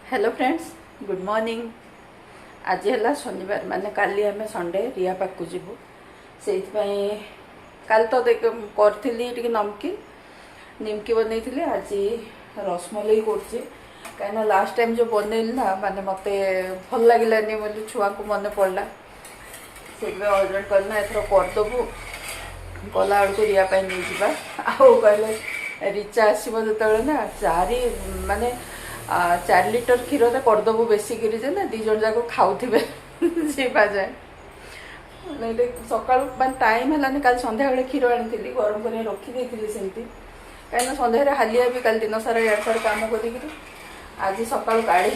Hello friends good morning. आज है शनिवार माने काली आम संडे रिया पाक जीवु से काल तो देख करी नमकीन निमकी बनई आज रसमलाई कहीं लास्ट टाइम जो बनैली ना माने मत भल लगे बोली छुआ को मन पड़ा से हजबैंड कहना एथर करदेबू गला बेलू रिया नहीं जावा आउ कहले रिचा आसो जो ना चारि माने 4 लिटर क्षीर करदेबू बेसी कर ना दी जन जाक खाऊे जीवा जाए सका मैं टाइम है कल सन्ध्या बेले क्षीर आनी गरम कर रखीदी सेमती कहीं सन्ध्या हालिया भी कल दिन सारा यार सार कम कर आज सका काढ़ी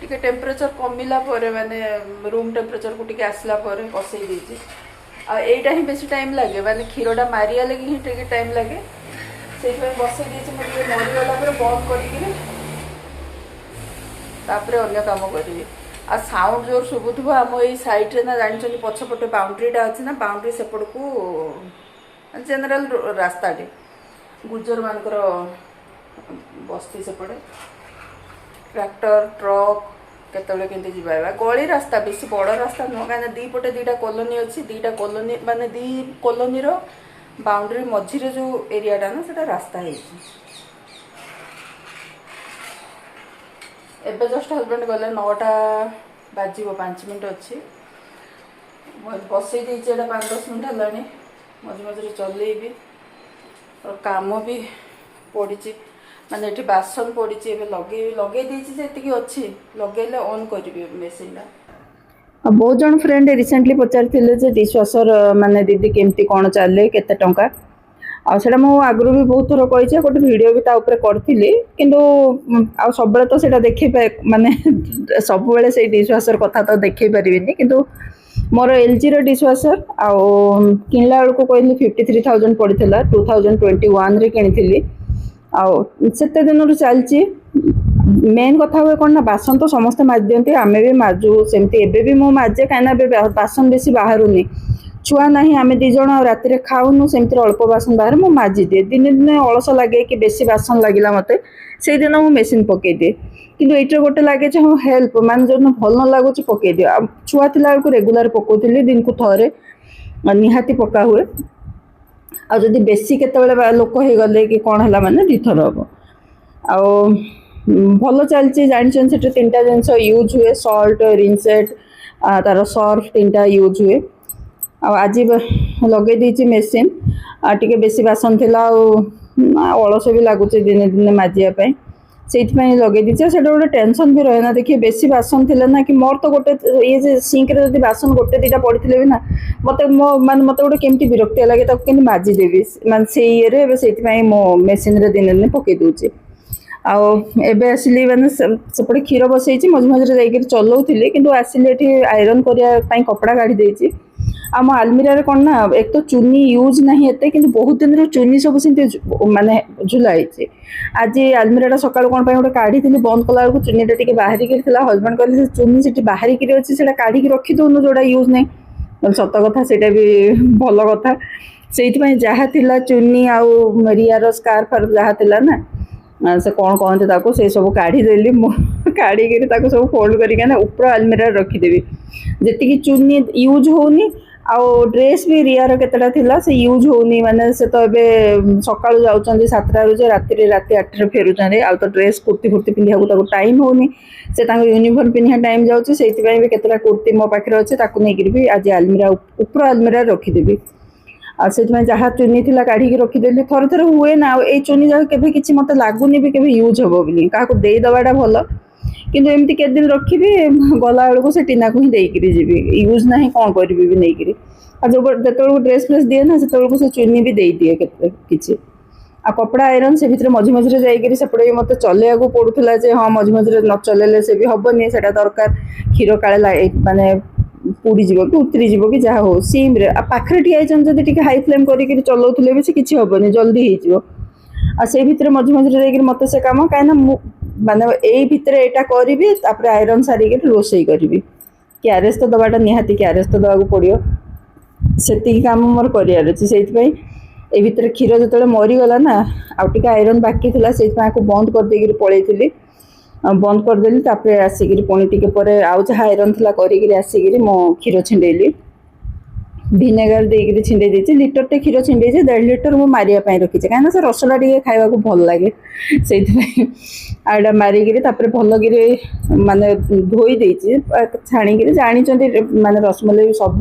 टे टेम्परेचर कमिला माने रूम टेम्परेचर को टे आसला बसई देती आईटा ही बेसी टाइम लगे माने क्षीरटा मारिया लगे ही टे टाइम लगे से बसई देती मुझे मरीगला बंद कर अन्य काम करी आ साउंड जोर शुभुव आम ये सैड्रे ना जानी पछपटे बाउंड्रीटा अच्छी ना बाउंड्री सेपट को जेनेल रास्ताटे गुजर मानकर बस्ती सेपटे ट्रैक्टर ट्रक केतले केंती जीवा गली रास्ता बेसी बड़ रास्ता नुह कहीं दी पटे दीटा कॉलोनी अच्छी दीटा कॉलोनी माने दी कॉलोनी रो बाउंड्री मझीरे जो एरियाटा ना सेटा रास्ता है। एबे जस्ट हजबैंड गले 9टा बाजी 5 मिनट अच्छी बसई देती 5-10 मिनट है मझे मझे चलैबी और काम भी पड़ी माने ये बासन पड़ी लगे जी अच्छी लगे ऑन करी मेसीन बहुत जन फ्रेंड रिसेंटली पचारि डिशवाशर माने दीदी केमती कौन चले केते टंका आउटा मु आगु भी बहुत थर कही गोटे भिड भी करी कि सब तो से देखे माने सब बेले से डिशवाशर कथा तो देखे पारि कि मोर एलजी डिशवाशर आउ किनला बेलू कहली 53,000 पड़ता 2021 किनी आते दिन चलती मेन कथा हुए कौन ना बासन तो समस्ते माज दिखती आम भी माजू सेमती एबे भी मु माजे कहीं बासन बेसी बाहरुनी छुआ ना आम दीज राति खाऊनु सेमती अल्प बासन बाहर मुझे माजी दिए दिने दिने अलस लगे कि बेसी बासन लगे मत से दिन मुझे मेसीन पकई दिए कि ये गोटे लगे हाँ हेल्प मान जो भल न लगुच पकई दिए छुआ थी रेगुलर पकाउली दिन को थे निहाती पका हुए आदि बेसी केतबेले लोक हो गले कि कौन है माने दीथर हम भल चलती जानते 3टा जिनस यूज हुए सल्ट रिनसेट तार सर्फ 3टा यूज हुए आज लगे देती मेसीन टी बेसी बासन थी अलस भी लगुच दिने दिने माजियापाई से लगे दीचे से गोटे टेंशन भी रहे ना देखिए बेसी बासन थे ना कि मोर तो गोटे ये सिंक्रे जब बासन गोटे 2टा पड़ते भी ना मत माने मत गोटे केमती विरक्ति लगे केमती माजिदेवी माने से ये मो मेसीन दिने दिन पकई दूचे आबे आसिली मैंने सेपटे क्षीर बसई मझे मझे जा चलाऊली कि आसिली आयरन करने कपड़ा काढ़ी देती आम आलमीरा कौन ना एक तो चुनी यूज ना एत कि बहुत दिन चुनी सब माने झुलाई आज आलमीरा सकाल कौन गोटे काढ़ी बंद कला बेलू चुनीटा टी बाहरिक हजबैंड कहले चुनी से बाहरिक अच्छी से काढ़ी रखी दौनु जोड़ा यूज नहीं सत कथा से भी भल कथा से जहाँ चुनी आउ रियार स्कार्फ जहाँ थी ना से कौन कहते से सब काढ़ीदेली काढ़ी सब फोल्ड करके ऊपर आलमीरा रखीदेवी जी चुनी यूज होनी आउ ड्रेस भी रियार केतटा थिला से यूज होनी माने से तो एबे सकाळु जाउचंदी 7टा रु जे राति 8टा फेरुचंदी आउ तो ड्रेस कुर्ती फुर्ती पिंधिया को ताको टाइम होनी से ताको यूनिफॉर्म पिंधिया टाइम जाउची सेति पई भी केतटा कुर्ती मो पाखरे अछि ताको नै गिर भी आज आलमीरा ऊपर आलमीरा रखी देबी आ से जहाँ चुनी थिला काढ़ी रखी देली थोर थोर हुए ना ए चुनी जा केबे किछि मते लागुनी भी केबे यूज होबो बिली काको देई दबाडा भलो किंतु एमती के दिन रखी गला बेलू से टीना को ही देकर जी यूज ना कौन करी भी नहीं जो ड्रेस फ्रेस दिए ना से से चुनी भी दे दिए कि आ कपड़ा आयरन से भितर मझे मझे जाइए सेपटे मत चलैया पड़ूला हाँ मझे मझे न चलैले से भी हेनी से दरकार क्षीर काले माने पुड़ी जीव कि उतरी जीव कि जहाँ हो सीम्रे पाखे ठियाई हाई फ्लेम कर चलाऊे भी से किसी हेनी जल्दी हो से भितर मझे मझे जाइए मत से कम कहीं माने यही भितर यहाँ करी आयरन सारिक रोसई करी क्यारेज तो दबाटा निहाती क्यारेज तो दवा पड़ो से कम मोर करार अच्छे से भितर क्षीर जो मरीगला ना आउ टे आयरन बाकी थी से बंद कर पलैली बंद करदेली तापर आसिक पुणी टिके पर आउ जहाँ आयरन थी करिक आसिक मो क्षीर छिंडेली भिनेगार देकर छिंडे देती लिटरटे क्षीर छिंडे 1.5 लिटर मु मारिया रखी कहीं से रसला टे खावा भल लगे से आड़ा मारिक भलक माने धोई देती छाणिक जानी माने रसमलाई सब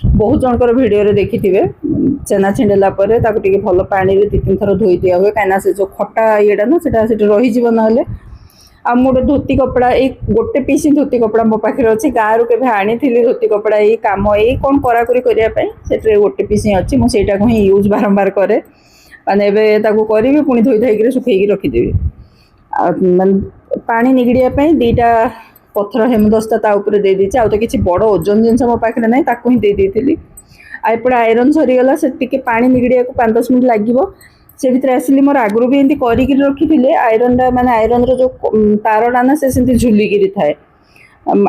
बहुत जनकर भिडियो देखी थे छेना छिंडेला भल पानी 2-3 थर धोई दिया हुए कहीं से जो खटा येटा ना से रही ना आ मोटे धोती कपड़ा एक गोटे पीस धोती कपड़ा मो पाखे अच्छी गाँव के आनी धोती कपड़ा ये कम ये कौन कराकरी करने गोटे पीस ही अच्छी मुझे ही यूज बारंबार करे माने करी पुणी धोई धाई सुखी रखीदेवी माने पानी निगड़िया 2टा पत्थर हेमदस्ता दे दीची आउ तो किसी बड़ ओजन जिन मो पाखे ना ही दे देती एपटे आयरन सरीगला से पा निगड़िया 5-10 मिनट लगे से भीतर आसिली मोर आगु भी एमती कर रखी आयरन माने आयरन जो तारटा ना से झुलिकी थाए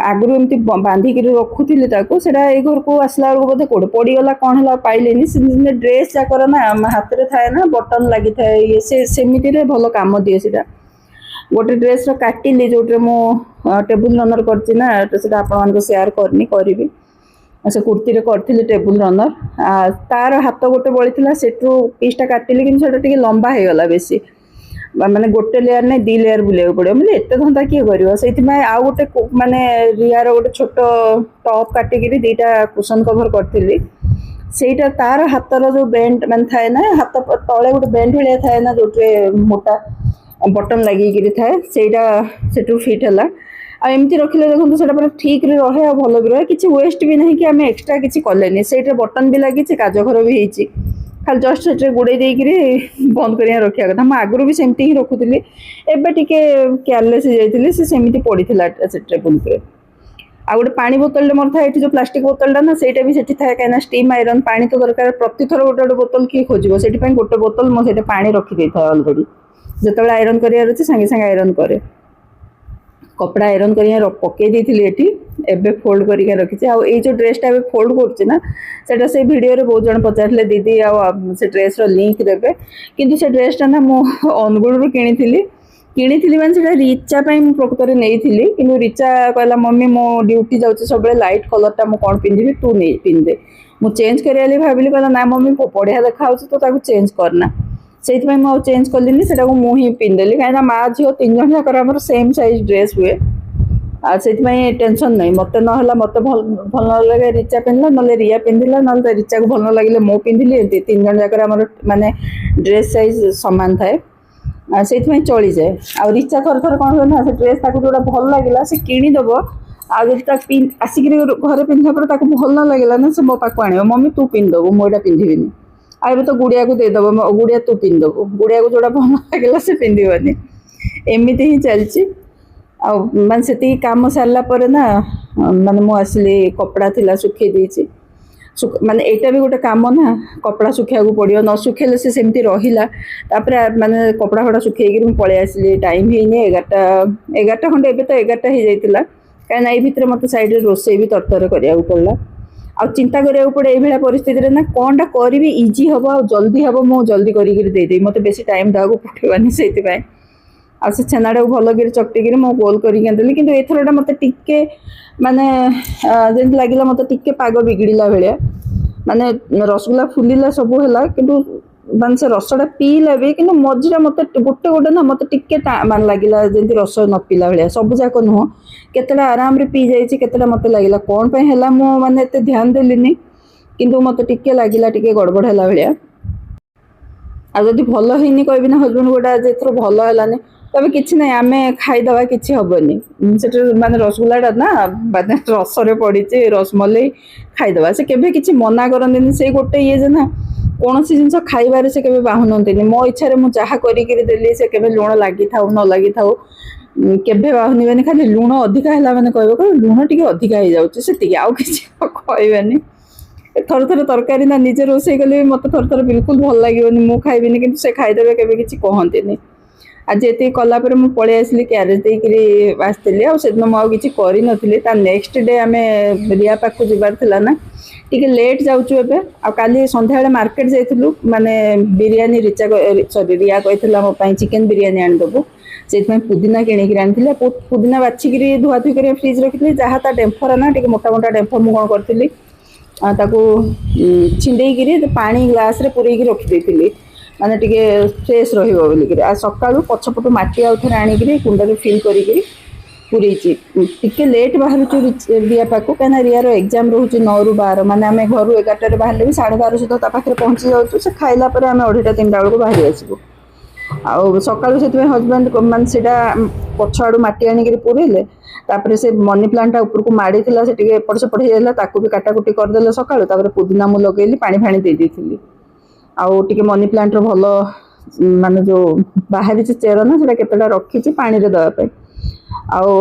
आगु एमती बांधिक रखुली से घर को आसला बेलू बोधे कौटे पड़गला कौन है पाइले से ड्रेस जाकर ना हाथ में थाए ना बटन लगी थाए ये सेमती भल कम दिए से गोटे ड्रेस काटिली जो मो टेबुल रनर कर सेयार करनी करी से कुर्ती करी टेबुल रनर तार हाथ गोटे बड़ी से पीसटा काटिली कि लंबा हो गला बेसी माने गोटे लेयर नहीं 2 लेयर बुले पड़ो मतलब एत धंदा किए कर से आउ गोटे माने रियार गोटे छोट टॉप काटिक 2टा कुशन कभर करी सेटा तार हाथर जो बेल्ट मान थाए ना हाथ तले गोटे बेल्ट भाया थाए ना जो मोटा बटन लगिक थाए से फिट है आमती रखिले देखो से ठीक रहे आ भल भी रहे किसी वेस्ट भी नहीं कि आम एक्सट्रा किसी कले से बटन भी लगी काजघर भी होती खाली जस्ट से गुड़े बंद कर रखा कथा मुझे आगुरी भी सेमती ही रखुली एवं टी केयरलेस हो सेमती पड़ा से टेबुल पर आ गए पानी बोतल मोर था जो प्लास्टिक बोतलटा ना से भी थाए कहीं स्टीम आयरन पानी तो दरकार प्रति थर गोटे गोटे बोतल किए खोज से गोटे बोतल मुझे पानी रखी था अलरेडी जो आयरन कर सांगे सांगे आयरन करे कपड़ा आयरन कर पकई देती एबे फोल्ड करके रखी आउ ये जो ड्रेसटा फोल्ड करा से वीडियो बहुत जन पचारे दीदी से ड्रेस लिंक देवे किंतु से ड्रेसटा ना मु अनुगुण किणी मैंने से रिचा प्रकृत नहीं कि रिचा कहला मम्मी मो ड्यूटी जाऊँगी सब लाइट कलरटा मुझे कौन पिंधि तू नहीं पिंधे मुझे चेंज करी भाविली कहला ना मम्मी बढ़िया देखा तो चेंज करना से चेंज कलिनी से मुझे पिंधेली कहीं माँ झील 3 जन जाकर सेम साइज ड्रेस हुए से टेंशन नहीं मत ना मत भल न लगे रिचा पिंधला ना रिया पिंधला ना रिचा को भल न लगे मु पिंधिली 3 जन जाकर माने ड्रेस साइज सामान थाए से चली जाए आ रिचा थर थर कौन हुए ना से ड्रेस जोड़ा भल लगे से किणीदेव आसिक घर पिंधा पर भल न लगे ना से मो पाक आण मम्मी तू पिंधदेबू मुझे पिंधि आए तो गुड़िया को देदेव गुड़िया तू पिंधदेबू गुड़िया को जोड़ा भल लगे से पिंधबनी एमती ही चलती मान से कम सारापर ना माने मु आसली कपड़ा थिला सुखे देछि माने एटा भी गोटे काम ना कपड़ा सुखा पड़ो न सुखेले से सेमती रहिला माने कपड़ा फड़ा सुखे पलि आसली टाइम ही 11टा खंडे एबे तो 11टा हो जाइतिला कहीं ये भितर मत साइड रोसे भी तरतर करा पड़ा आ चिंता करा पड़े ये परिस्थिति ना कौनटा करी इजी हम आ जल्दी हम मुझे जल्दी करदेदेवी मत बेसी टाइम देवा पड़ेगानी से आ से छेनाटा भल चकटिक मो गोल करदेली कि एथरटा मत टिके माने जमी लगे मत टिके पाग बिगड़ला भाया माने रसगुल्ला फुलिला सब है कि मान से रसटा पीला भी कि मझीरा मत गोटे गोटे ना मत टिके मान लगे जमी रस न पीला भाया सब जाक नुह केतटा आराम रे पी जाइए केतटा मत लगे कौन पे है मु माने एते ध्यान देलिनी किंतु मत टिके लगे टिके गड़बड़ है भाया आ जदि भल होनी कहबी ना हजबैंड गोटा एथर भल है तबे किसी ना आम खाईदवा कि हेनी से माने रसगुल्लाटा ना माने रसरे पड़ी रसमलाई खाईदवा से केबे किसी मना करते से गोटे ये ना कौन सी जिन खाइबार से केबे बाहुनती मो इच्छा मुझे जहाँ करदेली से केबे लुण लगी था न लगी था केबे बाहुनिबेनी खाली लुण अधिका है मैंने कह लुण टी अधिका हो जाए आउ किसी कहबेनी थर थर तरकारी ना निजे रोसे कले मत थर थर बिल्कुल भल लगे मुझे खाइबी कि से खाईदेवे केबे किसी कहते आज ये कलापर मुझे पलि आसली क्यारेज देकर आसती आदिन मुझे किसी कर नेक्स्ट डे आम रिया पाक जबार ना टी लेट जाऊँ काली सन्ध्या मार्केट जाइलु माने बिरियानी रिचा सॉरी रिया कही मो चिकेन बिरियानी आनीदेबू ସେଥିପାଇଁ ପୁଦିନା କିଣିକି ଆଣିଥିଲି। ପୁଦିନା ବାଛିକିରି ଧୁଆଧୁଇ କରି ଫ୍ରିଜ୍ ରଖିଥିଲି। ଯାହା ତା ଡେମ୍ଫର ନା ଟିକେ ମୋଟା ମୋଟା ଡେମ୍ଫ ମୁଁ କ'ଣ କରିଥିଲି ତାକୁ ଛିଣ୍ଡେଇକିରି ପାଣି ଗ୍ଲାସ୍ରେ ପୂରେଇକି ରଖିଦେଇଥିଲି, ମାନେ ଟିକେ ଫ୍ରେଶ୍ ରହିବ ବୋଲିକିରି। ଆଉ ସକାଳୁ ପଛପଟୁ ମାଟି ଆଉ ଥରେ ଆଣିକିରି କୁଣ୍ଡରେ ଫିଲ୍ କରିକିରି ପୁରେଇଛି। ଟିକେ ଲେଟ୍ ବାହାରୁଛୁ ରିୟା ପାଖକୁ, କାହିଁକିନା ରିୟାର ଏକ୍ଜାମ୍ ରହୁଛି 9ରୁ 12, ମାନେ ଆମେ ଘରୁ 11ଟାରେ ବାହାରିଲେ ବି 12:30 ସୁଦ୍ଧା ତା ପାଖରେ ପହଞ୍ଚି ଯାଉଛୁ। ସେ ଖାଇଲା ପରେ ଆମେ 2:30 3ଟା ବେଳକୁ ବାହାରି ଆସିବୁ। ଆଉ ସକାଳୁ ସେଥିପାଇଁ ହଜବେଣ୍ଡ ମାନେ ସେଇଟା ପଛ ଆଡ଼ୁ ମାଟି ଆଣିକିରି ପୁରେଇଲେ। ତାପରେ ସେ ମନି ପ୍ଲାଣ୍ଟଟା ଉପରକୁ ମାଡ଼ିଥିଲା, ସେ ଟିକେ ଏପଟ ସେପଟ ହେଇଯାଇଥିଲା, ତାକୁ ବି କାଟାକୁଟି କରିଦେଲେ ସକାଳୁ। ତାପରେ ପୁଦିନା ମୁଁ ଲଗେଇଲି, ପାଣି ଫାଣି ଦେଇଦେଇଥିଲି। ଆଉ ଟିକେ ମନି ପ୍ଲାଣ୍ଟର ଭଲ ମାନେ ଯେଉଁ ବାହାରିଛି ଚେର ନା, ସେଇଟା କେତେଟା ରଖିଛି ପାଣିରେ ଦେବା ପାଇଁ। ଆଉ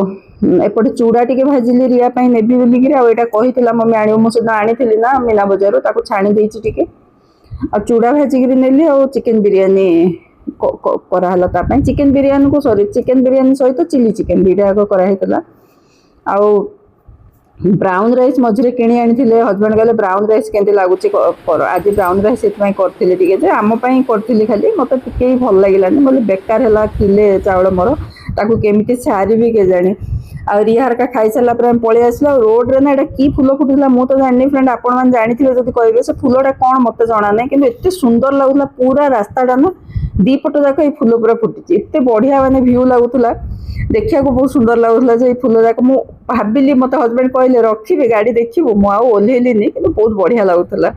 ଏପଟେ ଚୁଡ଼ା ଟିକେ ଭାଜିଲି ରିୟା ପାଇଁ ନେବି ବୋଲିକିରି। ଆଉ ଏଇଟା କହିଥିଲା ମମି ଆଣିବ, ମୁଁ ସେଦିନ ଆଣିଥିଲି ନା ମୀନା ବଜାରରୁ, ତାକୁ ଛାଣି ଦେଇଛି ଟିକେ। ଆଉ ଚୁଡ଼ା ଭାଜିକିରି ନେଲି। ଆଉ ଚିକେନ୍ ବିରିୟାନୀ କରାହେଲା ତା ପାଇଁ। ଚିକେନ୍ ବିରିୟାନୀକୁ ଚିକେନ୍ ବିରିୟାନୀ ସହିତ ଚିଲି ଚିକେନ୍ ଦୁଇଟା ଯାକ କରାହେଇଥିଲା। ଆଉ ବ୍ରାଉନ୍ ରାଇସ୍ ମଝିରେ କିଣି ଆଣିଥିଲେ। ହଜବେଣ୍ଡ କହିଲେ ବ୍ରାଉନ୍ ରାଇସ୍ କେମିତି ଲାଗୁଛି କର। ଆଜି ବ୍ରାଉନ୍ ରାଇସ୍ ସେଥିପାଇଁ କରିଥିଲି ଟିକେ, ଯେ ଆମ ପାଇଁ କରିଥିଲି ଖାଲି, ମୋତେ ଟିକେ ବି ଭଲ ଲାଗିଲାନି। ବୋଲି ବେକାର ହେଲା କିଲେ ଚାଉଳ ମୋର, ତାକୁ କେମିତି ସାରିବି କେଜାଣି। ଆଉ ରିୟା ହରିକା ଖାଇସାରିଲା ପରେ ଆମେ ପଳେଇ ଆସିଲୁ। ଆଉ ରୋଡ଼ରେ ନା ଏଇଟା କି ଫୁଲ ଫୁଟିଥିଲା ମୁଁ ତ ଜାଣିନି ଫ୍ରେଣ୍ଡ, ଆପଣମାନେ ଜାଣିଥିବେ ଯଦି କହିବେ। ସେ ଫୁଲଟା କ'ଣ ମୋତେ ଜଣା ନାହିଁ, କିନ୍ତୁ ଏତେ ସୁନ୍ଦର ଲାଗୁଥିଲା। ପୁରା ରାସ୍ତାଟା ନା ଦିପଟ ଯାକ ଏଇ ଫୁଲ ପୁରା ଫୁଟିଛି। ଏତେ ବଢ଼ିଆ ମାନେ ଭ୍ୟୁ ଲାଗୁଥିଲା, ଦେଖିବାକୁ ବହୁତ ସୁନ୍ଦର ଲାଗୁଥିଲା। ଯେ ଏଇ ଫୁଲ ଯାକ ମୁଁ ଭାବିଲି, ମୋତେ ହଜବେଣ୍ଡ କହିଲେ ରଖିବେ ଗାଡ଼ି ଦେଖିବୁ, ମୁଁ ଆଉ ଓହ୍ଲେଇଲିନି, କିନ୍ତୁ ବହୁତ ବଢ଼ିଆ ଲାଗୁଥିଲା।